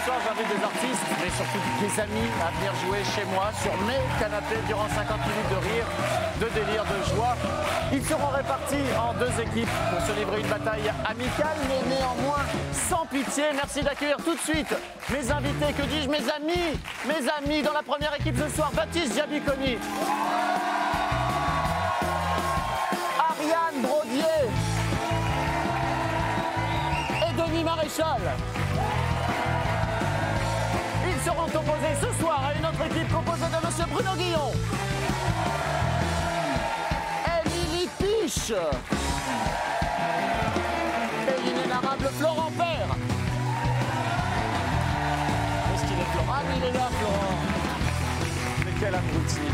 soir, j'invite des artistes, mais surtout des amis à venir jouer chez moi sur mes canapés durant 50 minutes de rire, de délire, de joie. Ils seront répartis en 2 équipes pour se livrer une bataille amicale, mais néanmoins sans pitié. Merci d'accueillir tout de suite mes invités, que dis-je, mes amis. Mes amis dans la première équipe ce soir, Baptiste Giabiconi, Ariane Brodier et Denis Maréchal. Ils seront opposés ce soir à une autre équipe composée de M. Bruno Guillon et Lily Piche et l'inénarrable Florent Père. Est-ce qu'il est Florent? Ah, il est là, Florent. Mais quel abruti.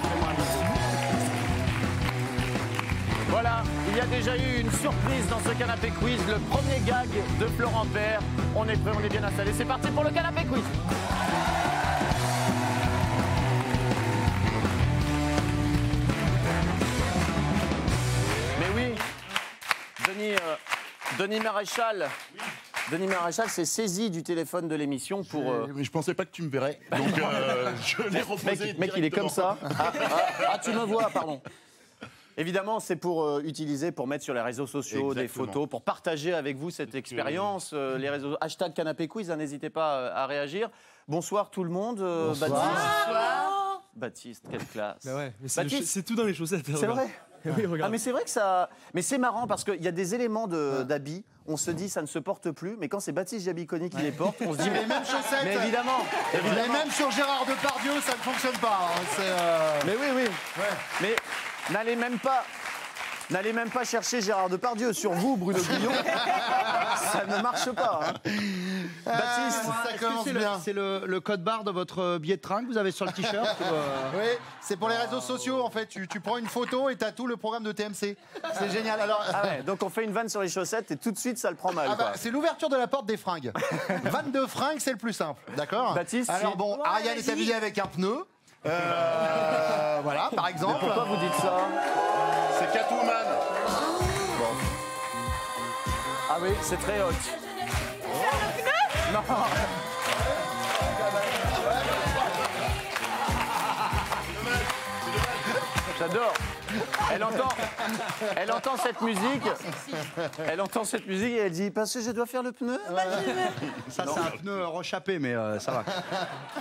Fais-moi un bisou. Voilà, il y a déjà eu une surprise dans ce canapé quiz, le premier gag de Florent Père. On est prêt, on est bien installé. C'est parti pour le canapé quiz. Mais oui, Denis Maréchal. Denis Maréchal s'est saisi du téléphone de l'émission pour... Mais je pensais pas que tu me verrais, donc je l'ai reposé Mec, il est comme ça. Tu me vois, pardon. Évidemment, c'est pour utiliser, pour mettre sur les réseaux sociaux des photos, pour partager avec vous cette expérience. Les réseaux hashtag Canapé Quiz, n'hésitez pas à réagir. Bonsoir tout le monde. Bonsoir. Baptiste. Bonsoir. Baptiste, quelle classe. Bah ouais, mais Baptiste, c'est tout dans les chaussettes. c'est vrai. Oui, regarde. Ah mais c'est vrai que ça... Mais c'est marrant parce qu'il y a des éléments d'habits, on se dit ça ne se porte plus, mais quand c'est Baptiste Giabiconi qui les porte, on se dit... Les mêmes chaussettes. Mais évidemment. Et même sur Gérard Depardieu, ça ne fonctionne pas. Mais oui. Ouais. Mais n'allez même pas chercher Gérard Depardieu. Sur vous, Bruno Guillon, ça ne marche pas. Hein. Baptiste, ça commence bien. C'est le code barre de votre billet de train que vous avez sur le t-shirt Oui, c'est pour les réseaux sociaux en fait. Tu prends une photo et t'as tout le programme de TMC. C'est génial. Alors, donc on fait une vanne sur les chaussettes et tout de suite ça le prend mal. c'est l'ouverture de la porte des fringues. Vanne de fringues, c'est le plus simple, d'accord? Baptiste, alors bon, Ariane est habillée avec un pneu. Voilà, par exemple. Mais pourquoi vous dites ça? C'est Catwoman. Bon. Ah oui, c'est très hot. Non. J'adore. Elle entend cette musique. Elle entend cette musique et elle dit parce que je dois faire le pneu. Ça, c'est un pneu rechappé, mais ça va.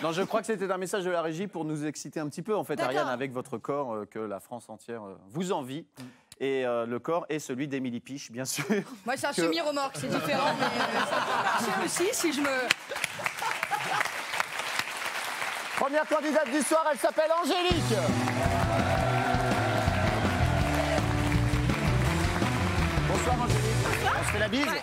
Non, je crois que c'était un message de la régie pour nous exciter un petit peu, en fait, Ariane, avec votre corps que la France entière vous envie. Et le corps est celui d'Émilie Piche, bien sûr. Moi, c'est un semi-remorque, c'est différent, mais ça peut marcher aussi si je me... Première candidate du soir, elle s'appelle Angélique. Bonsoir Angélique. Bonsoir. On se fait la bise? Ouais,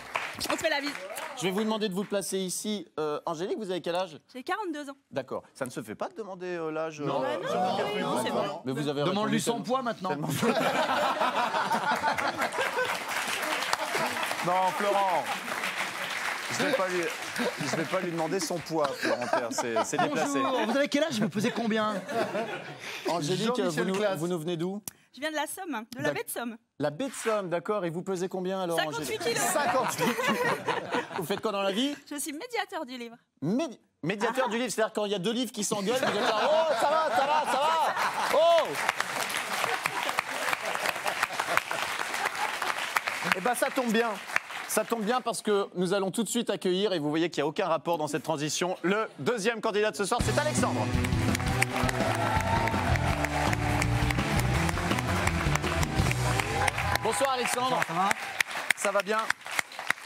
on se fait la bise. Je vais vous demander de vous placer ici. Angélique, vous avez quel âge? J'ai 42 ans. D'accord. Ça ne se fait pas de demander l'âge Non, non, c'est bon. Mais vous avez Demande-lui répondu son poids maintenant. Non, Florent. Je vais pas lui demander son poids, Florent Père. C'est déplacé. Bonjour, vous avez quel âge? Vous pesez combien? Angélique, vous nous venez d'où? Je viens de la Somme, de la baie de Somme. La baie de Somme, d'accord. Et vous pesez combien alors, 58 Angélique? kilos. 58 kilos. Vous faites quoi dans la vie? Je suis médiateur du livre. Médiateur du livre, c'est-à-dire quand il y a 2 livres qui s'engueulent, vous êtes là, oh, ça va, oh. Eh ben ça tombe bien. Ça tombe bien parce que nous allons tout de suite accueillir, et vous voyez qu'il n'y a aucun rapport dans cette transition, le deuxième candidat de ce soir, c'est Alexandre. Bonsoir Alexandre. Ça va? Ça va bien?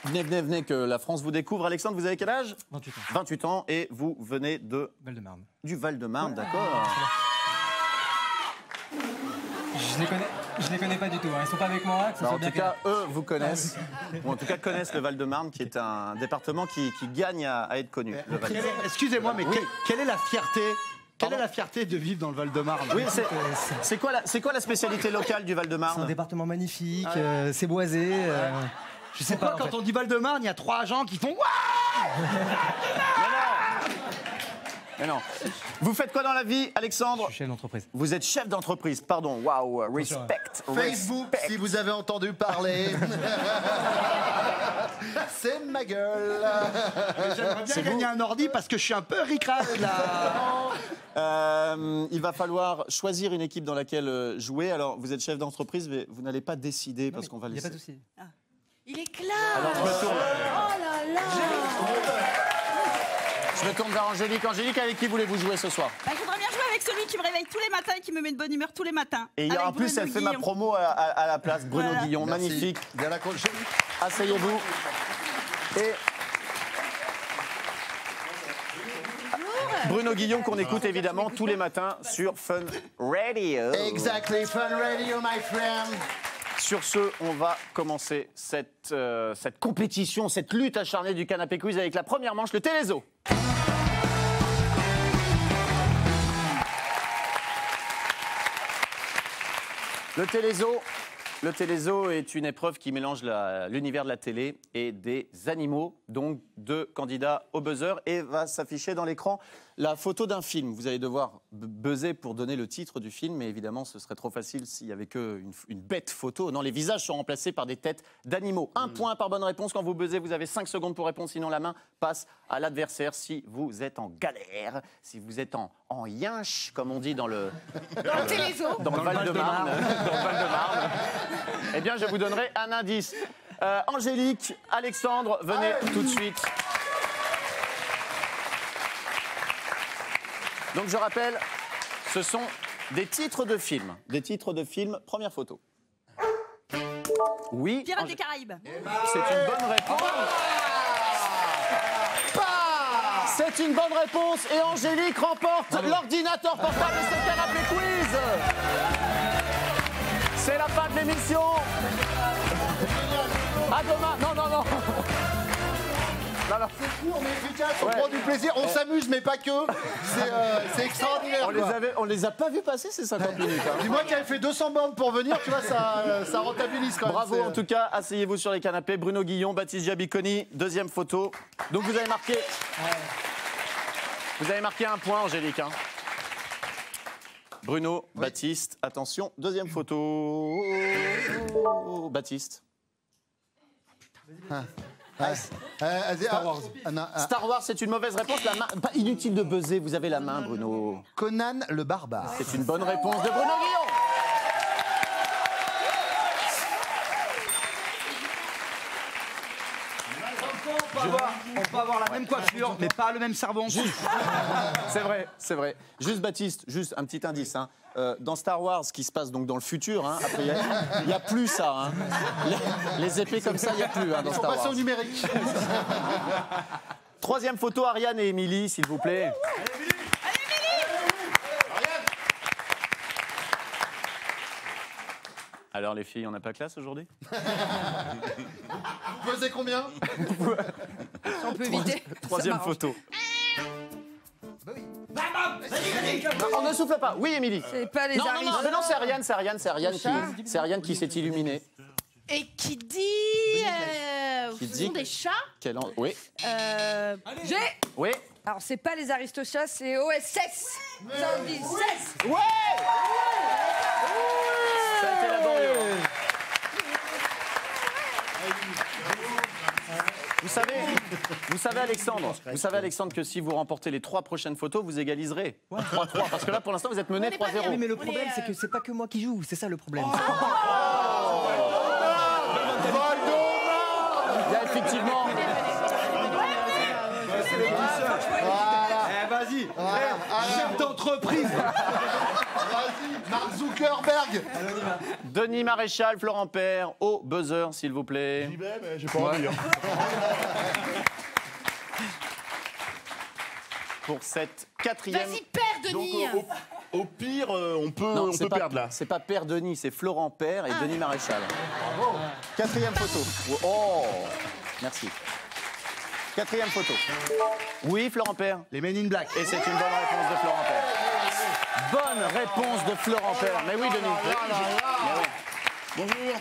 Venez, que la France vous découvre. Alexandre, vous avez quel âge? 28 ans. 28 ans, et vous venez de... Val-de-Marne. Du Val-de-Marne, d'accord. Je les connais pas du tout, hein. Ils sont pas avec moi. Que ça En soit bien tout cas, eux vous connaissent, ou en tout cas connaissent le Val-de-Marne, qui est un département qui gagne à être connu. Le Val-de-Marne. Excusez-moi, mais Oui. quelle est la fierté? Quelle Pardon est la fierté de vivre dans le Val-de-Marne? Oui, c'est quoi la spécialité locale du C'est un Val-de-Marne? département magnifique, c'est boisé. Je sais Pourquoi pas. quand on dit Val-de-Marne, il y a 3 gens qui font Waouh! Mais non. Vous faites quoi dans la vie, Alexandre? Je suis chef d'entreprise. Vous êtes chef d'entreprise, pardon. Waouh, respect. Facebook, si vous avez entendu parler. C'est ma gueule. J'aimerais bien gagner un ordi parce que je suis un peu ric-rac là. Il va falloir choisir une équipe dans laquelle jouer. Alors, vous êtes chef d'entreprise, mais vous n'allez pas décider parce qu'on va Il n'y a laisser. pas de souci. Il est clair. Alors, je me tourne. Oh là là. Je me tourne vers Angélique. Angélique, avec qui voulez-vous jouer ce soir? Bah, je voudrais bien jouer avec celui qui me réveille tous les matins et qui me met de bonne humeur tous les matins. Et Avec en plus, Bruno elle fait ma Guillon. promo à la place. Bruno Voilà. Guillon, Merci. magnifique. Bien accroché. Asseyez-vous. Et Bruno Guillon qu'on écoute évidemment tous les matins sur Fun Radio. Exactly, Fun Radio, my friend. Sur ce, on va commencer cette compétition, cette lutte acharnée du canapé quiz avec la première manche, le Télézo. Le Télézo est une épreuve qui mélange l'univers de la télé et des animaux, donc deux candidats au buzzer, et va s'afficher dans l'écran la photo d'un film. Vous allez devoir buzzer pour donner le titre du film, mais évidemment, ce serait trop facile s'il n'y avait qu'une bête photo. Non, les visages sont remplacés par des têtes d'animaux. Un point par bonne réponse. Quand vous buzzez, vous avez 5 secondes pour répondre, sinon la main passe à l'adversaire si vous êtes en galère, si vous êtes en yinche, comme on dit dans le Télézo. dans le Val-de-Marne. Dans le Val-de-Marne. Eh bien, je vous donnerai un indice. Angélique, Alexandre, venez tout de suite. Donc, je rappelle, ce sont des titres de films. Des titres de films. Première photo. Oui. Pirates des Caraïbes. C'est une bonne réponse. C'est une bonne réponse. Et Angélique remporte l'ordinateur portable et c'est canapé quiz. C'est la fin de l'émission. À demain. Non. On est efficace, on prend du plaisir, on s'amuse, mais pas que. C'est extraordinaire. On les a pas vus passer ces 50 minutes. Hein. Dis-moi qui avait fait 200 bornes pour venir, tu vois, ça rentabilise quand même. Bravo en tout cas, asseyez-vous sur les canapés. Bruno Guillon, Baptiste Giabiconi, deuxième photo. Donc vous avez marqué. Vous avez marqué un point, Angélique. Hein. Bruno, oui. Baptiste, attention, deuxième photo. Baptiste. Star Wars. Star Wars, c'est une mauvaise réponse. La main, pas inutile de buzzer, vous avez la main, Bruno. Conan le barbare. C'est une bonne réponse de Bruno Guillon. On peut avoir la même coiffure, mais pas le même cerveau en dessous. C'est vrai. Juste Baptiste, juste un petit indice. Hein. Dans Star Wars, ce qui se passe donc dans le futur, hein, après il n'y a plus ça. Hein. Les épées comme ça, il n'y a plus hein, dans Star Wars. Passer au numérique. Troisième photo, Ariane et Émilie, s'il vous plaît. Alors les filles, on n'a pas classe aujourd'hui? Vous pesez combien? Si on peut éviter. Troisième photo. On ne souffle pas. Oui, Émilie. C'est pas les Non, c'est Ariane qui s'est illuminée. Et qui dit... Qui ce dit sont des chats. Oui. J'ai... Oui. Alors, c'est pas les Aristochats, c'est OSS. Ça dit 16. Ouais. Ça a été laborieux. Vous savez, Alexandre, que si vous remportez les 3 prochaines photos, vous égaliserez. 3-3. Parce que là, pour l'instant, vous êtes mené 3-0. Oui, mais le problème, c'est que c'est pas que moi qui joue. C'est ça le problème. Il y a effectivement... Vas-y, chef d'entreprise. Vas-y, Mark Zuckerberg. Denis Maréchal, Florent Père, au buzzer, s'il vous plaît. J'y vais, mais j'ai pas envie. Hein. Pour cette quatrième... Vas-y, perds, Denis. Donc, au pire, on peut perdre là. C'est pas Père Denis, c'est Florent Père et Denis Maréchal. Quatrième photo. Oh, merci. Quatrième photo. Oui, Florent Père. Les Men in Black. Et c'est une bonne réponse de Florent Père. Bonne réponse de Florent Père. Mais oui, Denis. Bonjour.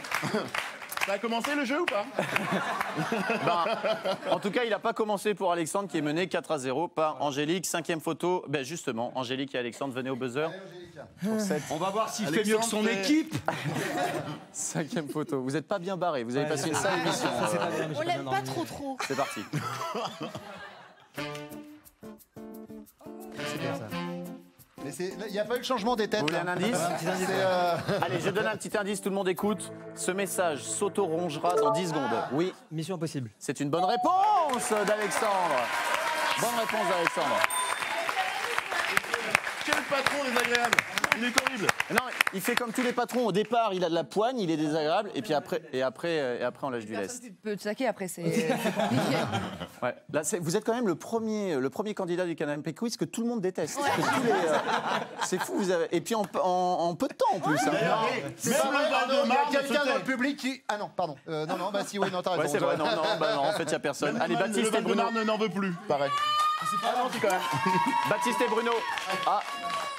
Ça a commencé le jeu ou pas? En tout cas, il n'a pas commencé pour Alexandre qui est mené 4-0 par Angélique. 5e photo. Ben justement, Angélique et Alexandre, venez au buzzer. Pour cette On va voir s'il fait mieux que son équipe. 5e photo. Vous n'êtes pas bien barré. Vous avez passé une sale émission. On l'aime pas trop. C'est parti. C'est bien ça. Mais il n'y a pas eu le changement des têtes. Vous voulez un indice? Allez, je donne un petit indice, tout le monde écoute. Ce message s'auto-rongera dans 10 secondes. Oui, Mission impossible. c'est une bonne réponse d'Alexandre. Bonne réponse d'Alexandre. Quel patron désagréable. Il est horrible. Non, il fait comme tous les patrons. Au départ, il a de la poigne, il est désagréable, et puis après on lâche du Personne lest. qui peut te saquer après, c'est compliqué. Ouais. Là, vous êtes quand même le premier candidat du Canapé Quiz que tout le monde déteste. C'est fou. Et puis en peu de temps en plus. Hein. C'est Même pas vrai, le Arnaud, il y a Valdemar quelqu'un ne dans se le public qui... Ah non, pardon. Non, bah si, oui, non, t'as raison. Ouais, c'est vrai. Non, en fait, il n'y a personne. Même Allez, le Baptiste et Bruno. Valdemar n'en veut plus, pareil. Ah non, c'est quand même. Baptiste et Bruno. Ah,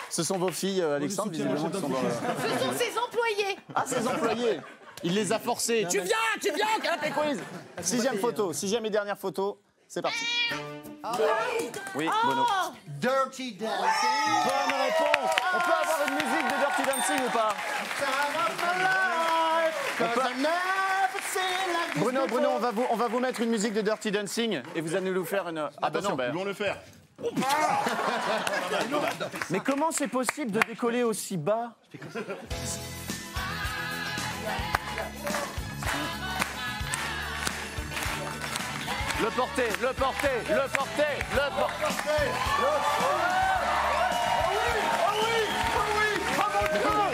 ce sont vos filles, Alexandre, visiblement, qui sont dans le... Ce sont ses employés. Ah, ses employés. Il les a forcés. Tu viens, Canapé Quiz. 6e photo, 6e et dernière photo. C'est parti. Oui, Bruno. Dirty Dancing. Bonne réponse. On peut avoir une musique de Dirty Dancing ou pas? Bruno, on va vous mettre une musique de Dirty Dancing et vous allez nous faire une... Attention, Ils vont le faire. mais comment c'est possible de décoller aussi bas? Le porter.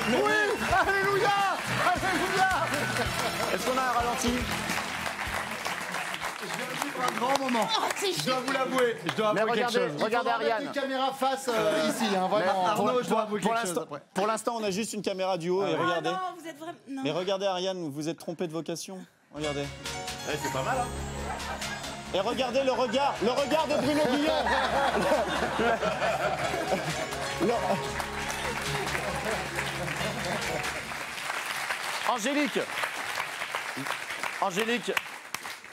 Oui, alléluia. Est-ce qu'on a un ralenti? Un grand moment. Je dois vous l'avouer. Je dois Mais avouer quelque chose. regardez Ariane. Une caméra face ici, hein, vraiment. Arnaud, je dois avouer quelque chose. Pour l'instant, on a juste une caméra du haut et regardez. Non, vous êtes vraiment... Non. Mais regardez Ariane, vous êtes trompé de vocation. Regardez. C'est pas mal, hein. Et regardez le regard de Bruno Guillon. Angélique,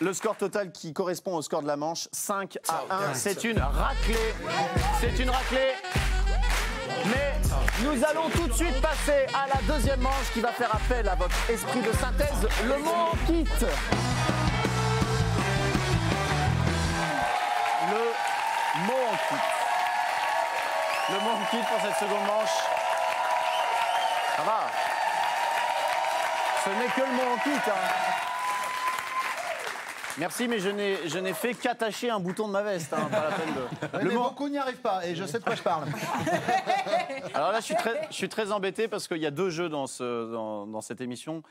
le score total qui correspond au score de la manche, 5-1. C'est une raclée. Mais nous allons tout de suite passer à la deuxième manche qui va faire appel à votre esprit de synthèse, le mot en kit. Le mot en kit. Le mot en kit pour cette seconde manche. Ça va. Ce n'est que le mot en kit. Hein. Merci, mais je n'ai fait qu'attacher un bouton de ma veste. Hein, pas la peine de... Mais beaucoup n'y arrivent pas, et je sais de quoi je parle. Alors là, je suis très embêté parce qu'il y a 2 jeux dans cette émission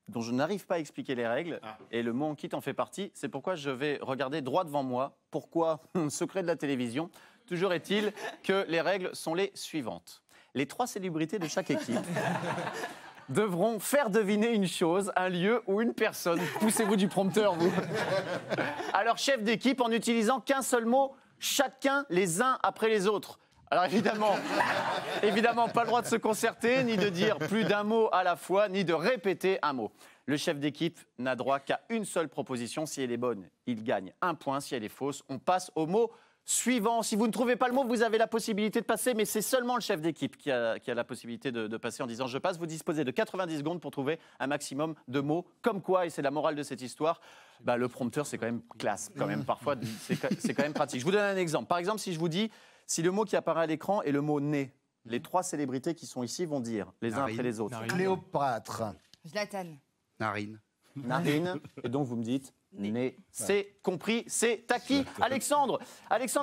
dont je n'arrive pas à expliquer les règles. Et le mot en kit en fait partie. C'est pourquoi je vais regarder droit devant moi. Pourquoi? Secret de la télévision. Toujours est-il que les règles sont les suivantes. Les 3 célébrités de chaque équipe devront faire deviner une chose, un lieu ou une personne. Poussez-vous du prompteur, vous. À leur chef d'équipe en n'utilisant qu'un seul mot, chacun les uns après les autres. Alors évidemment, pas le droit de se concerter, ni de dire plus d'un mot à la fois, ni de répéter un mot. Le chef d'équipe n'a droit qu'à une seule proposition. Si elle est bonne, il gagne 1 point. Si elle est fausse, on passe au mot suivant. Si vous ne trouvez pas le mot, vous avez la possibilité de passer, mais c'est seulement le chef d'équipe qui a la possibilité de passer en disant « je passe ». Vous disposez de 90 secondes pour trouver un maximum de mots. Comme quoi, et c'est la morale de cette histoire, le prompteur, c'est quand même classe. Quand même, parfois, c'est quand même pratique. Je vous donne un exemple. Par exemple, si je vous dis, si le mot qui apparaît à l'écran est le mot « nez », les 3 célébrités qui sont ici vont dire les uns après les autres. Cléopâtre. Zlatan. Narine. Narine. Et donc, vous me dites nez. C'est compris, c'est acquis. Alexandre,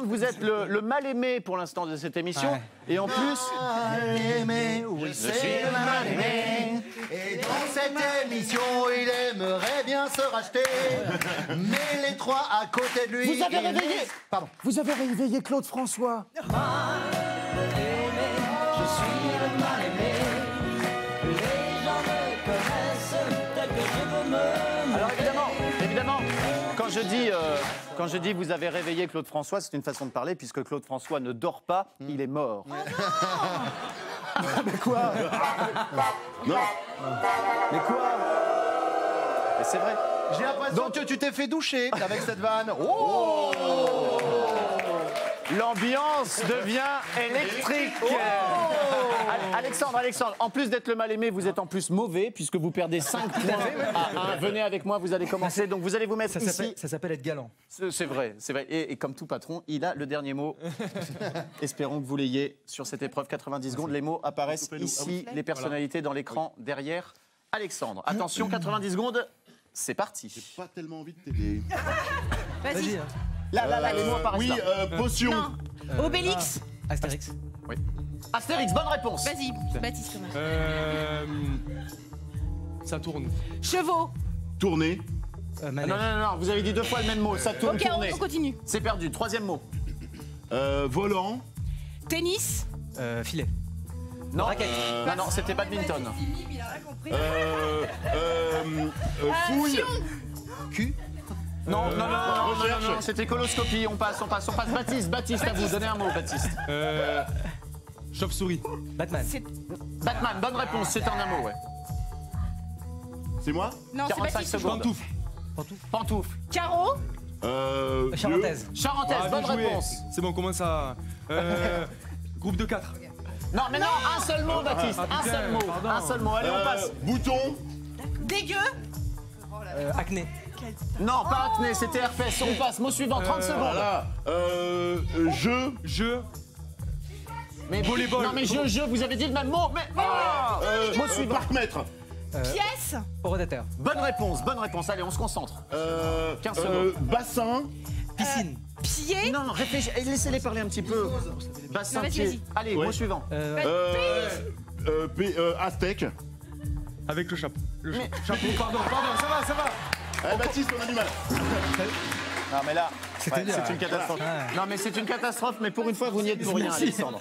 vous êtes le mal-aimé pour l'instant de cette émission. Ouais. Et en plus... Mal-aimé, oui, c'est le mal-aimé. Et dans cette émission, il aimerait bien se racheter. Mais les 3 à côté de lui... Vous avez réveillé... Pardon. Vous avez réveillé Claude François. Mal-aimé, je suis le mal-aimé. Les gens me connaissent tel que je veux me... Alors évidemment, quand je dis vous avez réveillé Claude François, c'est une façon de parler puisque Claude François ne dort pas, il est mort. Oh non. Mais quoi? Non. Mais quoi? Et c'est vrai. J'ai l'impression que tu t'es fait doucher avec cette vanne. Oh, L'ambiance devient électrique. Alexandre, en plus d'être le mal-aimé, vous êtes en plus mauvais puisque vous perdez 5 points à 1. Venez avec moi, vous allez commencer. Donc vous allez vous mettre ici. Ça s'appelle être galant. C'est vrai, c'est vrai. Et comme tout patron, il a le dernier mot. Espérons que vous l'ayez sur cette épreuve 90 secondes. Les mots apparaissent ici, les personnalités dans l'écran derrière Alexandre. Attention, 90 secondes, c'est parti. J'ai pas tellement envie de t'aider. Vas-y. Là, les mots apparaissent Oui, là. potion. Non. Obélix. Astérix. Oui. Astérix, bonne réponse. Vas-y, Baptiste, commence. Ça tourne. Chevaux. Tourner. Manège. Non, vous avez dit 2 fois le même mot. Ça tourne, Ok, tourner. on continue. C'est perdu. 3e mot. Volant. Tennis. Filet. Non, non, c'était badminton. Fouille. Cul. Non, c'était coloscopie. On passe. Baptiste, à vous. Donnez un mot, Baptiste. Chauve-souris. Batman. Batman, bonne réponse. C'est en un mot, ouais. C'est moi. Non, c'est 45 Baptiste. secondes. Pantoufle. Carreau. Charentaise. Charentaise, Ah, bonne bien joué. réponse. C'est bon, comment ça Groupe de 4. Non, mais non, un seul mot, Baptiste. Un seul mot. pardon. Un seul mot. Allez, on passe. Bouton. Dégueu. Acné. Non, pas acné, c'était herpès. On passe. Mot suivant, 30 secondes. Voilà. Je. Mais volleyball. Non, mais je, vous avez dit le même mot. Mais. Mot suivant. Parc-mètre. Pièce. Rotateur. Bonne réponse. Allez, on se concentre. 15 secondes. Bassin. Piscine. Pied. Non, réfléchis. Laissez-les parler un petit peu. Bassin, Vas-y, pied. vas-y. Allez, Ouais. mot suivant. Aztèque. Avec le chapeau. Chapeau, pardon, ça va. Baptiste, on a du mal. Non, mais là, C'était dur, c'est une catastrophe. Ouais. Non, mais c'est une catastrophe, mais pour une fois, vous n'y êtes pour rien, Alexandre.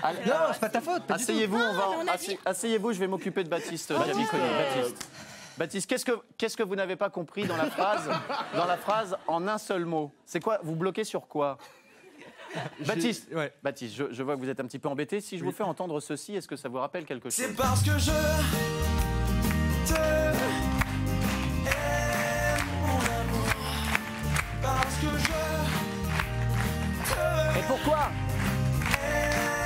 Allez, Non, c'est pas ta faute. Pas du tout. asseyez-vous, on a dit. asseyez-vous, je vais m'occuper de Baptiste. Baptiste, qu'est-ce que vous n'avez pas compris dans la phrase en un seul mot? C'est quoi? Vous bloquez sur quoi? Baptiste, Ouais. Baptiste, je vois que vous êtes un petit peu embêté. Si je vous fais entendre ceci, est-ce que ça vous rappelle quelque chose? C'est parce que je te aime, mon amour. Parce que je te Et pourquoi?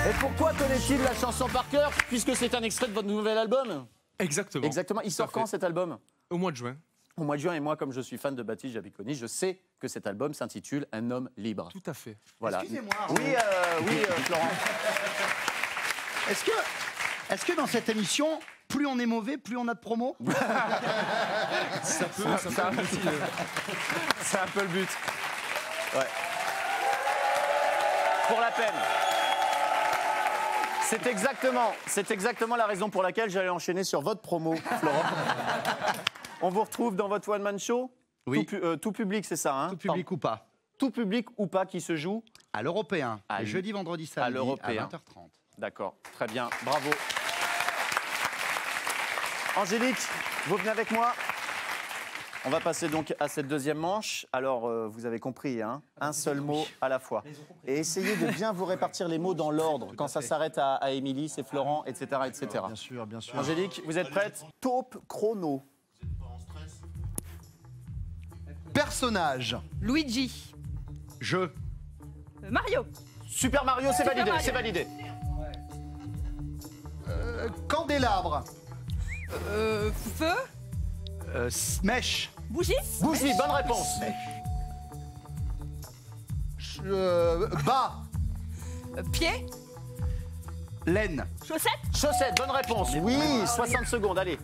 Et pourquoi connaît-il la chanson par cœur? Puisque c'est un extrait de votre nouvel album. Exactement. Exactement. Il sort Tout à fait. quand cet album? Au mois de juin. Au mois de juin, et moi, comme je suis fan de Baptiste Jabiconi, je sais que cet album s'intitule Un homme libre. Tout à fait. Voilà. Excusez-moi. Oui, Florent. Est-ce que dans cette émission, plus on est mauvais, plus on a de promos? Ça peut aussi, C'est un peu le but. Ouais. Pour la peine. C'est exactement la raison pour laquelle j'allais enchaîner sur votre promo, Florent. On vous retrouve dans votre one-man show. Oui. Tout public, c'est ça, hein? Tout public ou pas? Tout public ou pas qui se joue? À l'européen. À Jeudi, vendredi, samedi, à l'Européen. 20h30. D'accord, très bien, bravo. Angélique, vous venez avec moi. On va passer donc à cette deuxième manche. Alors, vous avez compris, hein, un seul mot à la fois. Et essayez de bien vous répartir les mots dans l'ordre. Quand ça s'arrête à Émilie, c'est Florent, etc. etc. Bien sûr, bien sûr. Angélique, vous êtes prête? Taupe chrono. Personnage. Luigi. Je. Mario. Super Mario, c'est Super validé, Mario. c'est validé. Candélabre. Feu. Mèche. Bougie. Bougie, bonne réponse. Bas. Pied. Laine. Chaussette. Chaussette, bonne réponse. Oui, 60 secondes, allez.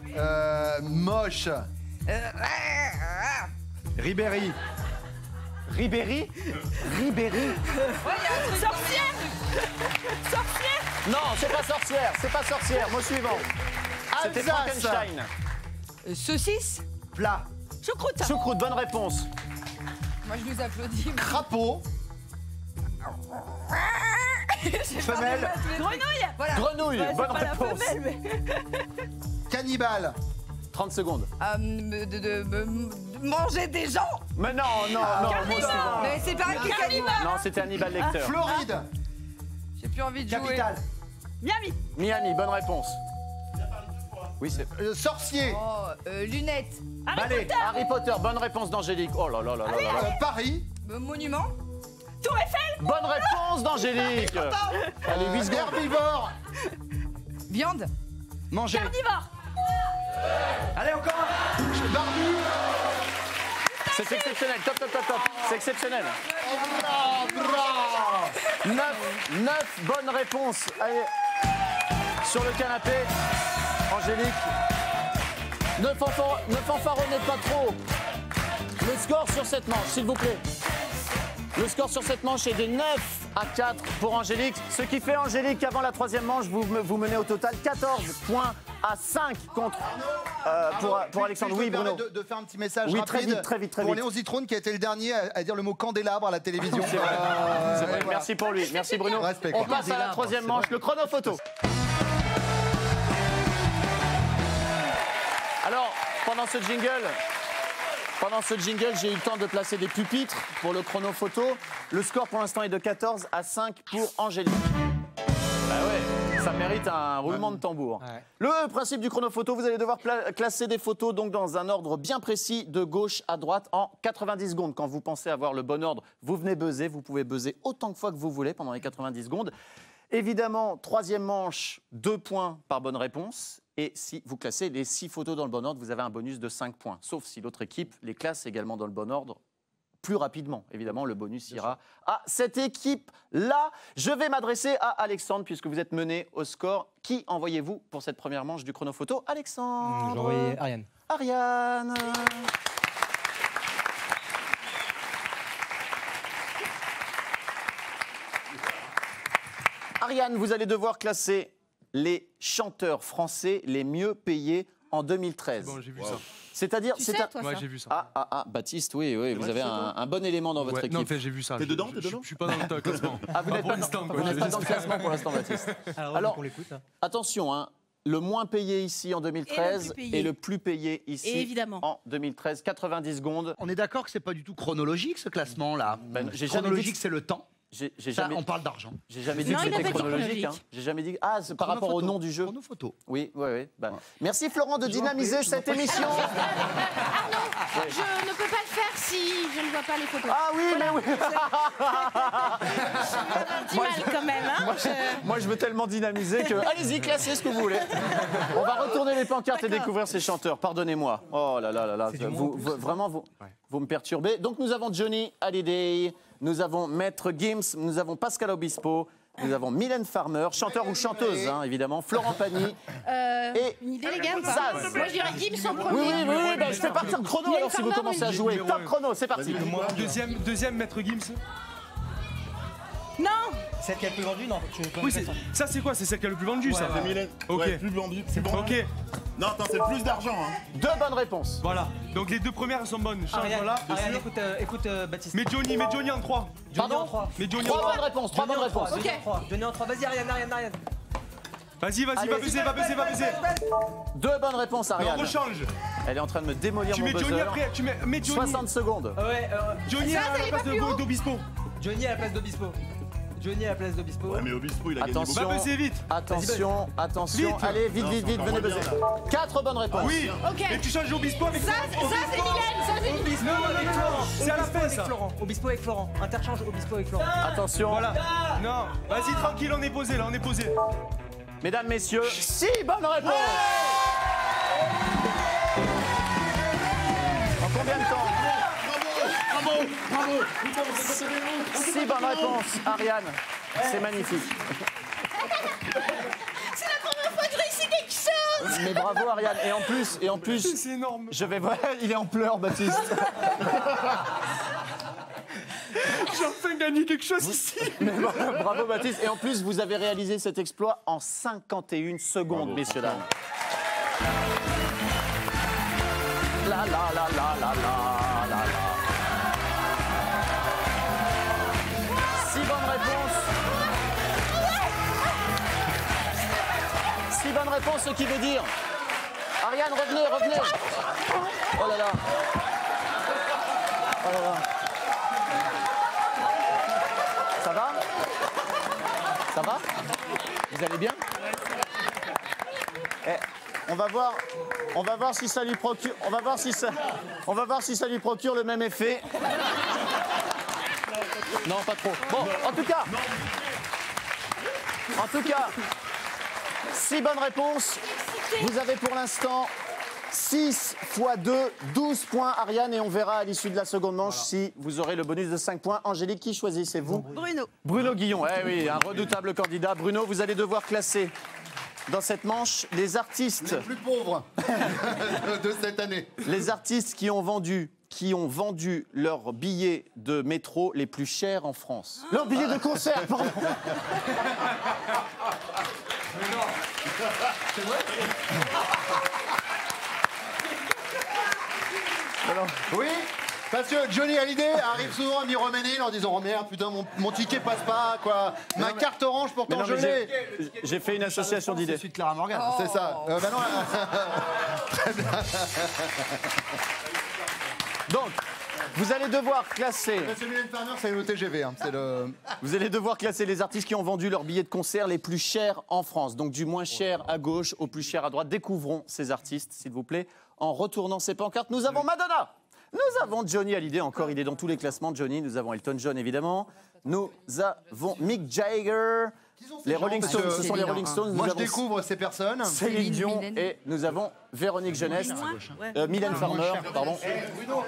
Moche. Ribéry. Ribéry. Sorcière. Sorcière. Non, c'est pas sorcière, Mot suivant. C'était Alsace. Frankenstein. Saucisse. Plat. Choucroute. Choucroute, bonne réponse. Moi, je vous applaudis. Crapaud. Femelle. Grenouille. Voilà. Grenouille, Ouais, c'est bonne pas la réponse. femelle, mais... Cannibale. 30 secondes. de manger des gens. Mais non, mot suivant. Mais c'est pareil que cannibale. Non, c'était Hannibal Lecter. Floride. J'ai plus envie de jouer. Capitale. Miami. Miami, bonne réponse. Oui, c'est... Sorcier. Oh, lunettes. Allez, Harry Potter, bonne réponse d'Angélique. Oh là là là là là. Paris. Monument. Tour Eiffel. Bonne réponse d'Angélique. Allez, 8 secondes. Herbivore. Viande. Manger. Carnivore. Allez, encore. Barbu. C'est exceptionnel, top, top, top, top. C'est exceptionnel. 9 bonnes réponses. Allez, sur le canapé, Angélique. Ne fanfaronnez pas trop. Le score sur cette manche, s'il vous plaît. Le score sur cette manche est de 9-4 pour Angélique. Ce qui fait, Angélique, qu'avant la troisième manche, vous menez au total 14 points à 5 contre pour Alexandre. Oui, Bruno. De faire un petit message oui, rapide très vite. pour Léon Zitrone qui a été le dernier à dire le mot candélabre à la télévision. C'est vrai. C'est vrai. Voilà. Merci pour lui. Merci Bruno. Respect, on passe à la troisième manche, le chrono photo. Alors, pendant ce jingle, j'ai eu le temps de placer des pupitres pour le chrono photo. Le score pour l'instant est de 14 à 5 pour Angélique. Bah ouais, ça mérite un roulement de tambour. Ouais. Le principe du chrono photo, vous allez devoir classer des photos donc dans un ordre bien précis de gauche à droite en 90 secondes. Quand vous pensez avoir le bon ordre, vous venez buzzer. Vous pouvez buzzer autant de fois que vous voulez pendant les 90 secondes. Évidemment, troisième manche, 2 points par bonne réponse. Et si vous classez les 6 photos dans le bon ordre, vous avez un bonus de 5 points. Sauf si l'autre équipe les classe également dans le bon ordre plus rapidement. Évidemment, le bonus ira à cette équipe-là. Je vais m'adresser à Alexandre, puisque vous êtes mené au score. Qui envoyez-vous pour cette première manche du chrono photo? Alexandre. J'ai envoyé Ariane. Ariane. Ariane, vous allez devoir classer les chanteurs français les mieux payés en 2013. Bon, j'ai vu ça. C'est-à-dire, Ouais, j'ai vu ça. Baptiste, oui, vous avez un bon élément dans votre équipe. Non, en fait, j'ai vu ça. T'es dedans, Je suis pas dans le classement. Vous n'êtes pas dans le classement pour l'instant, Baptiste. Alors, on l'écoute. attention, hein, le moins payé ici en 2013 et le plus payé ici évidemment. en 2013. 90 secondes. On est d'accord que c'est pas du tout chronologique ce classement-là. Chronologique, c'est le temps. On parle d'argent. J'ai jamais dit que c'était chronologique. Hein. J'ai jamais dit. Ah, c'est par rapport au nom du jeu. Chrono photo. Oui. Merci Florent de dynamiser cette émission. Arnaud, je ne peux pas le faire si je ne vois pas les photos. Ah oui, mais oui. Du mal quand même, hein. Moi, je veux tellement dynamiser que. Allez-y, classez ce que vous voulez. On va retourner les pancartes et découvrir ces chanteurs. Pardonnez-moi. Oh là là là là. Vous me perturbez. Donc nous avons Johnny Hallyday. Nous avons Maître Gims, nous avons Pascal Obispo, nous avons Mylène Farmer, chanteur ou chanteuse, hein, évidemment, Florent Pagny. Et une idée, les gars, ou pas? Moi, je dirais Gims en premier. Oui, je fais partir le chrono alors si vous commencez à jouer. Top chrono, c'est parti. Deuxième Maître Gims. Non. Celle qui a le plus vendu, non. Oui, ça c'est quoi? C'est celle qui a le plus vendu, ça? C'est Mylène. Ok. Ouais, plus vendu. Ok. Non, attends, c'est le plus d'argent. Hein. 2 bonnes réponses. Voilà. Donc les 2 premières elles sont bonnes. Change-là. Ariane, écoute Baptiste. Mais Johnny en 3. Pardon? Mais Johnny en 3 3. bonnes réponses. 3 bonnes réponses. Ok. Johnny en 3. Vas-y, Ariane. Vas-y, va baiser. 2 bonnes réponses, Ariane. On rechange. Elle est en train de me démolir mon buzzer. Tu mets Johnny après. Tu mets Johnny. 60 secondes. Ouais. Johnny à la place d'Obispo. Johnny à la place d'Obispo. Ouais, mais Obispo, il a gagné beaucoup. Va baiser vite. Attention. Vite. Allez, vite, venez buzzer. 4 bonnes réponses. Oui. Ok. Et tu changes Obispo avec Ça, c'est Mylène. Obispo avec Florent. C'est à la fin, ça. Obispo avec Florent. Interchange Obispo avec Florent. Attention. Voilà. Non. Vas-y, tranquille, on est posé. Mesdames, messieurs, 6 bonnes réponses. En combien de temps? Bravo. 6 bonnes réponses, Ariane. C'est magnifique. C'est la première fois que je réussis quelque chose. Mais bravo, Ariane. Et en plus, C'est énorme. il est en pleurs, Baptiste. J'ai enfin gagné quelque chose ici. Mais bravo, Baptiste. Et en plus, vous avez réalisé cet exploit en 51 secondes, messieurs, dames. La. 6 bonnes réponses. 6 bonnes réponses, ce qui veut dire... Ariane, revenez. Oh là là. Ça va? Vous allez bien? On va voir si ça lui procure. On va voir si ça lui procure le même effet. Non, pas trop. Bon, en tout cas, 6 bonnes réponses. Vous avez pour l'instant 6 x 2, 12 points, Ariane, et on verra à l'issue de la seconde manche si vous aurez le bonus de 5 points. Angélique, qui choisissez-vous? Bruno. Bruno Guillon, eh oui, un redoutable candidat. Bruno, vous allez devoir classer dans cette manche les artistes... Les plus pauvres de cette année. Les artistes qui ont vendu leurs billets de métro les plus chers en France. Leurs billets de concert, pardon. Mais non. C'est vrai. Alors, oui, parce que Johnny Hallyday arrive souvent à m'y reméner en disant « Oh merde, putain, mon ticket passe pas, quoi. Ma carte orange, pourtant je l'ai. » J'ai fait une association d'idées. C'est de Clara Morgan. Oh. C'est ça. Bah non. Très bien. Donc, vous allez devoir classer... C'est Mylène Farmer, c'est le TGV. Hein. Vous allez devoir classer les artistes qui ont vendu leurs billets de concert les plus chers en France. Donc du moins cher à gauche au plus cher à droite. Découvrons ces artistes, s'il vous plaît, en retournant ces pancartes. Nous avons Madonna. Nous avons Johnny Hallyday, encore, il est dans tous les classements, Johnny. Nous avons Elton John, évidemment. Nous avons Mick Jagger. Les Rolling Stones, ce sont les Rolling Stones. Moi, je découvre ces personnes. Céline Dion et nous avons Véronique Jeunesse, Mylène Farmer, pardon.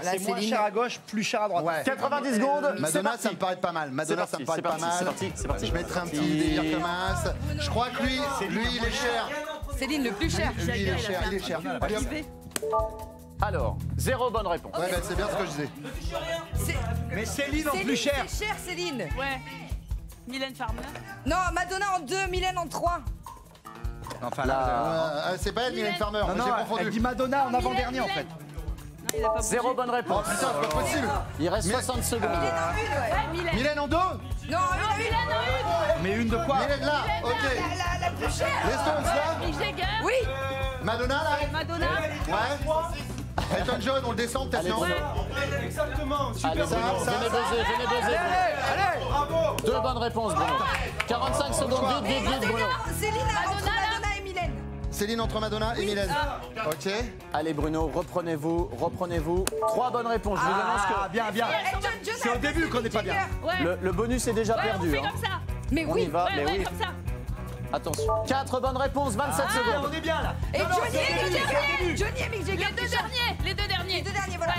C'est moins cher à gauche, plus cher à droite. Ouais. 90 secondes. Madonna, ça me paraît pas mal. Madonna, ça me paraît pas mal. C'est parti. Je mettrai un petit délire comme as. Je crois que lui, il est cher. Céline, le plus cher. Lui, il est cher. Allez, hop. Alors, 0 bonne réponse. Ouais, bah, c'est bien ce que je disais. Mais Céline en plus cher. C'est cher, Céline. Ouais. Mylène Farmer. Non, Madonna en 2, Mylène en 3. Enfin là, c'est pas elle, Mylène Farmer. non, J'ai confondu. elle dit Madonna en avant-dernier en fait. 0 bonne réponse. Oh putain, c'est pas possible. Il reste 60 secondes. Mylène en 2. Non, Mylène en 1. Mais une de quoi? Mylène là, ok. La plus chère. Les Stones là. Mick Jagger. Oui. Madonna là. Madonna. Ouais. Elton John, on le descend peut-être, non? Exactement. Allez, venez buzzer. Allez. Bravo. 2 bonnes réponses, Bruno. 45 secondes, vite, Bruno. Céline entre Madonna et Mylène. Céline entre Madonna et Mylène. Ok. Allez, Bruno, reprenez-vous. 3 bonnes réponses. Je vous annonce que Bien. C'est au début qu'on n'est pas bien. Ouais. le bonus est déjà Ouais, on perdu. fait hein. comme ça. Mais On oui. y va, Ouais, mais ouais, oui. comme ça. Attention. 4 bonnes réponses, 27 secondes. On est bien là. Et Johnny et Mick Jagger. Johnny et Mick Jagger. Les deux derniers. Les deux derniers, voilà.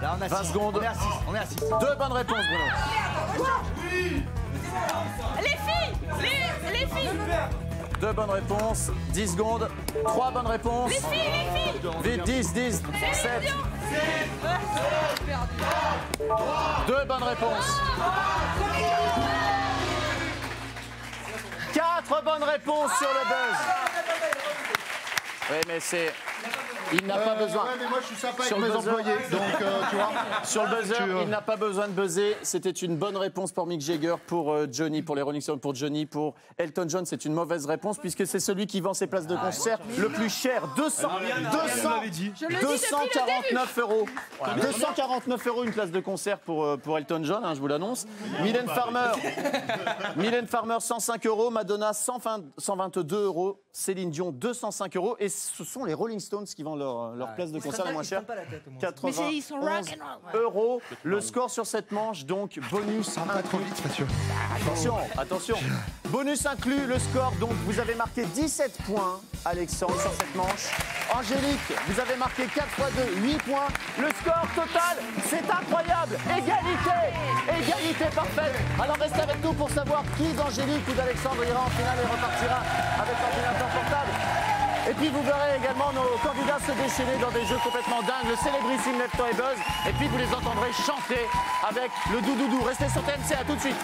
Là, on a 20 secondes. On est à 6. 2 bonnes réponses, Bruno. Les filles. 2 bonnes réponses, 10 secondes. 3 bonnes réponses. Les filles. Vite, 10, 7. 2 bonnes réponses. 4 bonnes réponses sur le buzz. Oui, mais c'est... Il n'a pas besoin. Ouais, mais moi je suis sympa Sur avec mes le buzzer. employés, donc tu vois. Sur le buzzer, il n'a pas besoin de buzzer. C'était une bonne réponse pour Mick Jagger, pour Johnny, pour les Rolling Stones, pour Johnny, pour Elton John. C'est une mauvaise réponse puisque c'est celui qui vend ses places de concert le plus cher. 249 euros. 249 euros une place de concert pour Elton John, hein, je vous l'annonce. Mylène Farmer, 105 euros. Madonna, 122 euros. Céline Dion, 205 euros. Et ce sont les Rolling Stones qui vendent leur place de concert la moins chère. 91 euros. Le score sur cette manche, donc bonus. Pas trop vite, Mathieu. Attention. Bonus inclus, le score. Donc vous avez marqué 17 points, Alexandre, sur cette manche. Angélique, vous avez marqué 4 x 2, 8 points. Le score total, c'est incroyable. Égalité parfaite. Alors restez avec nous pour savoir qui d'Angélique ou d'Alexandre ira en finale et repartira avec l'ordinateur portable. Et puis vous verrez également nos candidats se déchaîner dans des jeux complètement dingues, le célébrissime Lève-toi et Buzz. Et puis vous les entendrez chanter avec le doudoudou. Restez sur TMC, à tout de suite.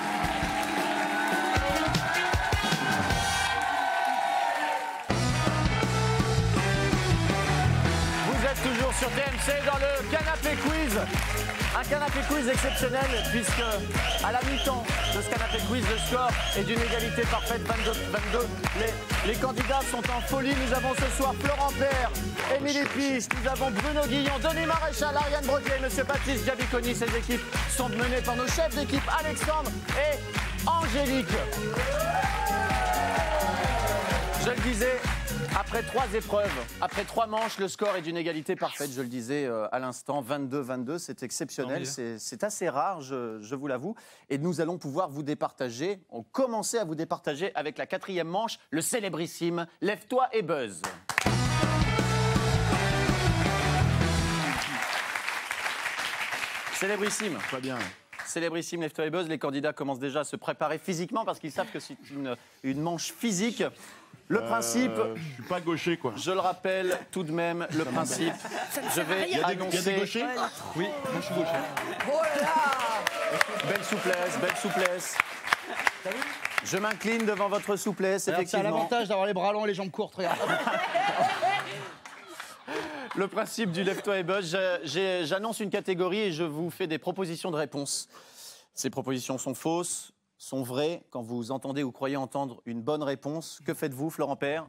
Vous êtes toujours sur TMC dans le Canapé Quiz. Un Canapé Quiz exceptionnel puisque à la mi-temps de ce Canapé Quiz, le score est d'une égalité parfaite, 22-22. Les candidats sont en folie. Nous avons ce soir Florent Père, Émilie Piche, nous avons Bruno Guillon, Denis Maréchal, Ariane Brodier, Monsieur Baptiste Gabiconi. Ces équipes sont menées par nos chefs d'équipe Alexandre et Angélique. Je le disais, Après 3 épreuves, après 3 manches, le score est d'une égalité parfaite, je le disais à l'instant, 22-22, c'est exceptionnel, c'est assez rare, je vous l'avoue. Et nous allons pouvoir vous départager, on commençait à vous départager avec la 4e manche, le célébrissime « Lève-toi et buzz ». Célébrissime. Pas bien. Célébrissime, Lève-toi et buzz. Les candidats commencent déjà à se préparer physiquement parce qu'ils savent que c'est une manche physique. Le principe... Je suis pas gaucher, quoi. Je le rappelle tout de même, le principe. Je vais annoncer... Il y a des gauchers? Oui, moi je suis gaucher. Oh là là. Belle souplesse, belle souplesse. Je m'incline devant votre souplesse, C'est effectivement. l'avantage d'avoir les bras longs et les jambes courtes, regarde. Le principe du Lève-toi et buzz, j'annonce une catégorie et je vous fais des propositions de réponse. Ces propositions sont fausses, sont vraies. Quand vous entendez ou croyez entendre une bonne réponse, que faites-vous, Florent Père?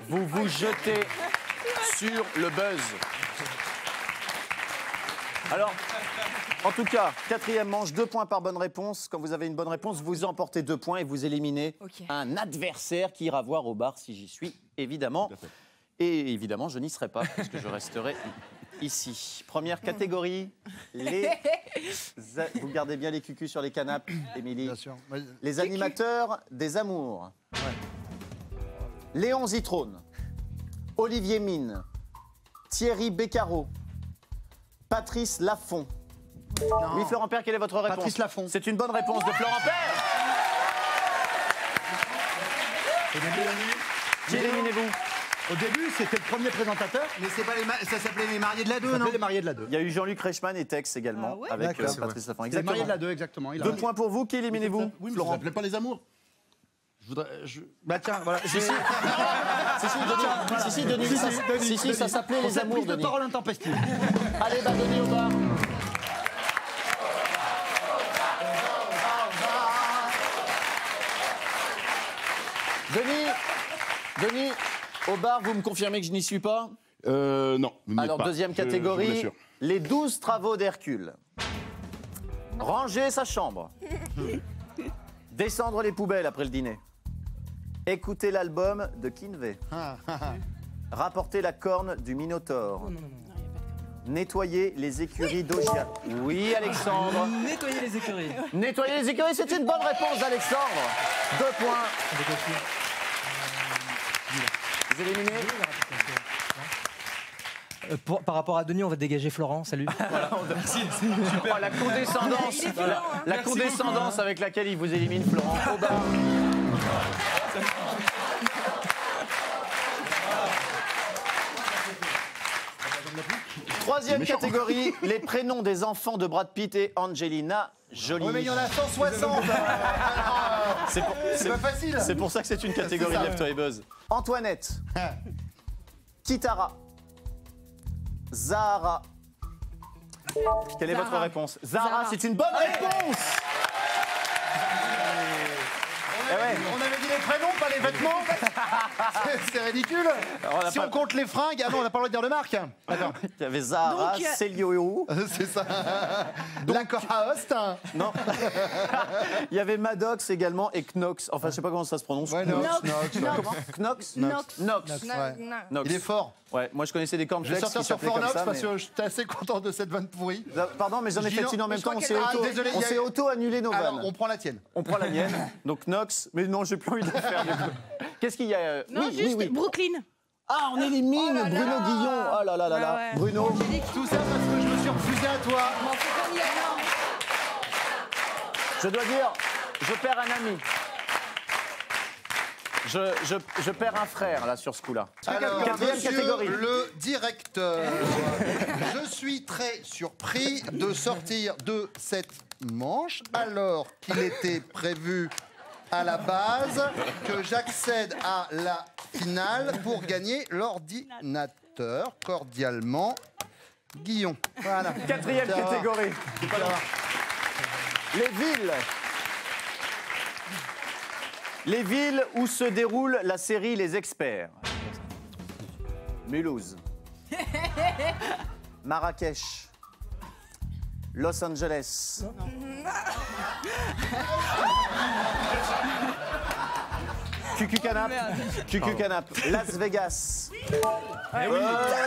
Vous vous jetez sur le buzz. Alors, en tout cas, 4e manche, 2 points par bonne réponse. Quand vous avez une bonne réponse, vous emportez 2 points et vous éliminez un adversaire qui ira voir au bar si j'y suis, évidemment. Et évidemment, je n'y serai pas, parce que je resterai ici. Première catégorie, vous gardez bien les cucus sur les canapes, Émilie. Bien sûr. Les animateurs des amours. Léon Zitrone, Olivier Mine, Thierry Beccaro, Patrice Laffont. Oui, Florent Père, quelle est votre réponse? Patrice Laffont. C'est une bonne réponse de Florent Père. Qui éliminez-vous? Au début, c'était le premier présentateur. Mais c'est pas ça s'appelait les mariés de la 2, non? Les mariés de la 2. Il y a eu Jean-Luc Reichmann et Tex également, avec Patrice Laffont. Les mariés de la 2, exactement. 2 points pour vous, qui éliminez-vous? Oui, mais ça s'appelait pas les amours. Bah tiens, voilà. Si, Denis, ça s'appelait les amours, Prise de Denis. parole intempestive. Allez, bah Denis, au bar. Denis, au bar, vous me confirmez que je n'y suis pas? Non. vous n'y êtes Alors, pas. deuxième Je vous catégorie, l'assure. les 12 travaux d'Hercule. Ranger sa chambre. Descendre les poubelles après le dîner. Écouter l'album de Kinvey. Rapporter la corne du Minotaure. Nettoyer les écuries d'Augia. Oui, Alexandre. Nettoyer les écuries. Nettoyer les écuries, c'est une bonne réponse d'Alexandre. 2 points. Vous éliminez? Par rapport à Denis, on va dégager Florent. Salut. Merci. Super. La condescendance, la condescendance avec laquelle il vous élimine, Florent. Au bar. Troisième catégorie, les prénoms des enfants de Brad Pitt et Angelina Jolie. Oui, mais il y en a 160. C'est pas facile. C'est pour ça que c'est une catégorie de Lève-toi et buzz. Antoinette. Kitara. Zahara. Quelle est votre réponse? Zahara, c'est une bonne réponse. On avait dit les prénoms, pas les vêtements. C'est ridicule. Si on compte les fringues, ah non, on n'a pas le droit de dire de marque. Attends. Il y avait Zahara, Célio Héroux. C'est ça. Lacoste. Non. Il y avait Maddox également et Knox. Enfin, je sais pas comment ça se prononce. Ouais, Knox. Nox. Il est fort. Ouais, moi je connaissais des Je vais cornflakes sortir qui sur s'appelaient comme Fornox ça. parce que j'étais assez content de cette vanne pourrie. Pardon, mais j'en ai fait une en même temps. On désolé, s'est auto-annulé nos Alors, vannes. on prend la tienne. On prend la mienne. Donc Knox. Mais non, j'ai plus envie de le faire. du coup. Qu'est-ce qu'il y a? Non, juste Brooklyn. Ah, on élimine Bruno Guillon. Oh là là là là. Ouais. Bruno. Tout ça parce que je me suis refusé à toi. Je dois dire, je perds un ami. Je perds un frère, là, sur ce coup-là. Alors, Quatrième monsieur catégorie. le directeur, je suis très surpris de sortir de cette manche alors qu'il était prévu à la base que j'accède à la finale pour gagner l'ordinateur. Cordialement, Guillon. Voilà. Quatrième catégorie. Les villes. Les villes où se déroule la série Les Experts. Mulhouse. Marrakech. Los Angeles. Cucu-canap. Cucu-canap. Las Vegas.